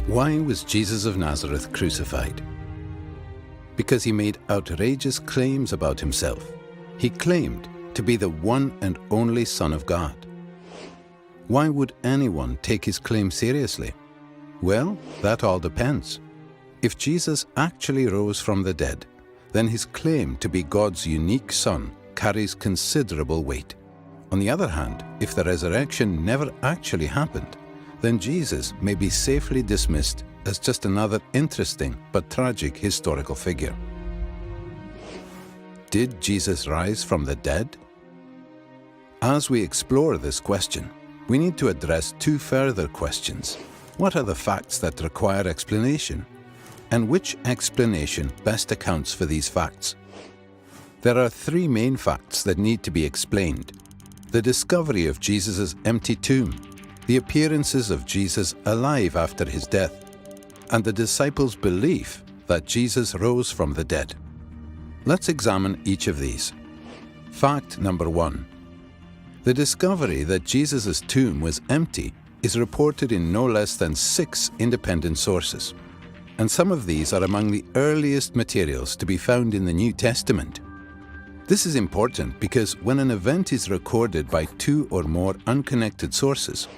Why was Jesus of Nazareth crucified? Because he made outrageous claims about himself. He claimed to be the one and only Son of God. Why would anyone take his claim seriously? Well, that all depends. If Jesus actually rose from the dead, then his claim to be God's unique Son carries considerable weight. On the other hand, if the resurrection never actually happened, then Jesus may be safely dismissed as just another interesting but tragic historical figure. Did Jesus rise from the dead? As we explore this question, we need to address two further questions. What are the facts that require explanation? And which explanation best accounts for these facts? There are three main facts that need to be explained: the discovery of Jesus' empty tomb, the appearances of Jesus alive after his death, and the disciples' belief that Jesus rose from the dead. Let's examine each of these. Fact number 1. The discovery that Jesus' tomb was empty is reported in no less than 6 independent sources, and some of these are among the earliest materials to be found in the New Testament. This is important because when an event is recorded by 2 or more unconnected sources,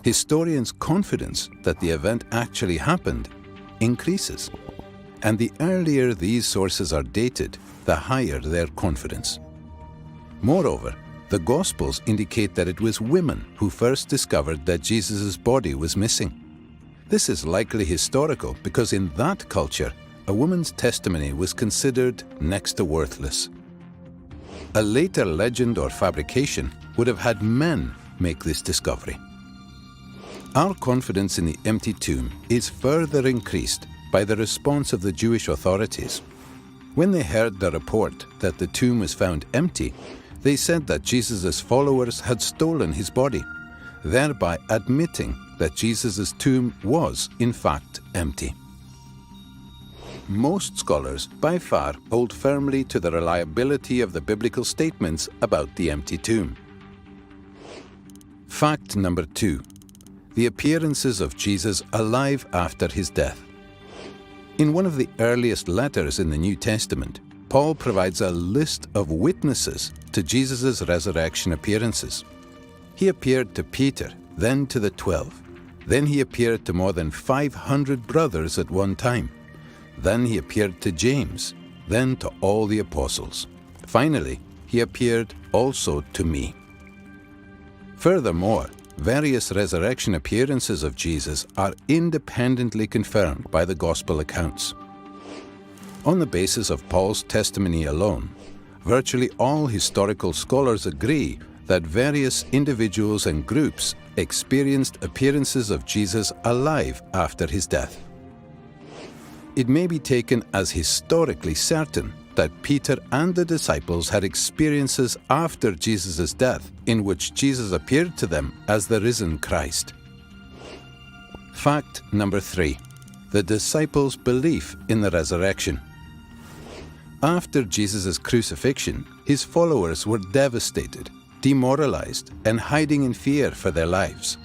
historians' confidence that the event actually happened increases. And the earlier these sources are dated, the higher their confidence. Moreover, the Gospels indicate that it was women who first discovered that Jesus' body was missing. This is likely historical because in that culture, a woman's testimony was considered next to worthless. A later legend or fabrication would have had men make this discovery. Our confidence in the empty tomb is further increased by the response of the Jewish authorities. When they heard the report that the tomb was found empty, they said that Jesus' followers had stolen his body, thereby admitting that Jesus' tomb was, in fact, empty. Most scholars, by far, hold firmly to the reliability of the biblical statements about the empty tomb. Fact number 2. The appearances of Jesus alive after his death. In one of the earliest letters in the New Testament, Paul provides a list of witnesses to Jesus' resurrection appearances. He appeared to Peter, then to the 12. Then he appeared to more than 500 brothers at one time. Then he appeared to James, then to all the apostles. Finally, he appeared also to me. Furthermore, various resurrection appearances of Jesus are independently confirmed by the Gospel accounts. On the basis of Paul's testimony alone, virtually all historical scholars agree that various individuals and groups experienced appearances of Jesus alive after his death. It may be taken as historically certain that Peter and the disciples had experiences after Jesus' death in which Jesus appeared to them as the risen Christ. Fact number 3. The disciples' belief in the resurrection. After Jesus' crucifixion, his followers were devastated, demoralized, and hiding in fear for their lives.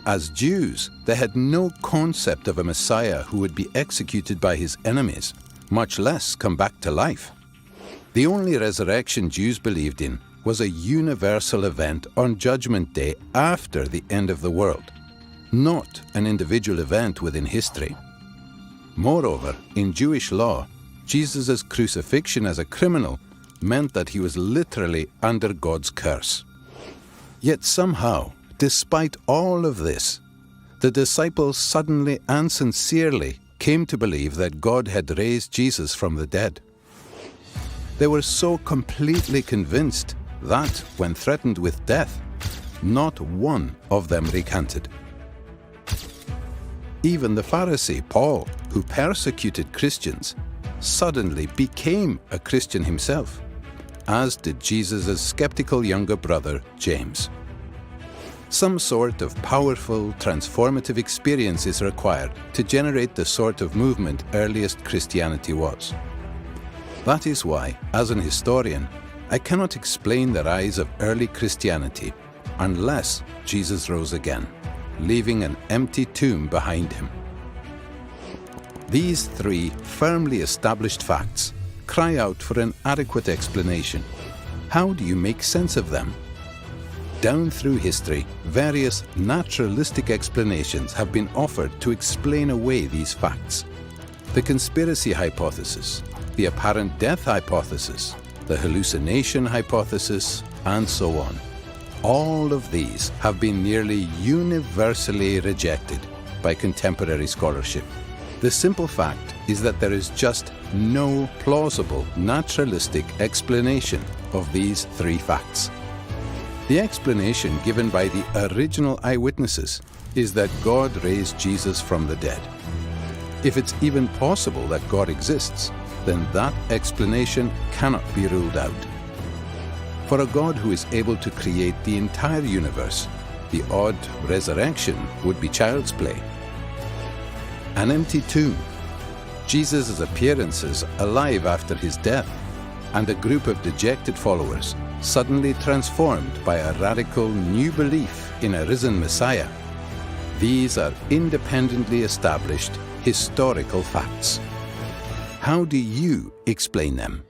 As Jews, they had no concept of a Messiah who would be executed by his enemies, much less come back to life. The only resurrection Jews believed in was a universal event on Judgment Day after the end of the world, not an individual event within history. Moreover, in Jewish law, Jesus' crucifixion as a criminal meant that he was literally under God's curse. Yet somehow, despite all of this, the disciples suddenly and sincerely came to believe that God had raised Jesus from the dead. They were so completely convinced that, when threatened with death, not one of them recanted. Even the Pharisee Paul, who persecuted Christians, suddenly became a Christian himself, as did Jesus' skeptical younger brother, James. Some sort of powerful, transformative experience is required to generate the sort of movement earliest Christianity was. That is why, as an historian, I cannot explain the rise of early Christianity unless Jesus rose again, leaving an empty tomb behind him. These three firmly established facts cry out for an adequate explanation. How do you make sense of them? Down through history, various naturalistic explanations have been offered to explain away these facts. The conspiracy hypothesis, the apparent death hypothesis, the hallucination hypothesis, and so on. All of these have been nearly universally rejected by contemporary scholarship. The simple fact is that there is just no plausible naturalistic explanation of these three facts. The explanation given by the original eyewitnesses is that God raised Jesus from the dead. If it's even possible that God exists, then that explanation cannot be ruled out. For a God who is able to create the entire universe, the odd resurrection would be child's play. An empty tomb, Jesus' appearances alive after his death, and a group of dejected followers suddenly transformed by a radical new belief in a risen Messiah. These are independently established historical facts. How do you explain them?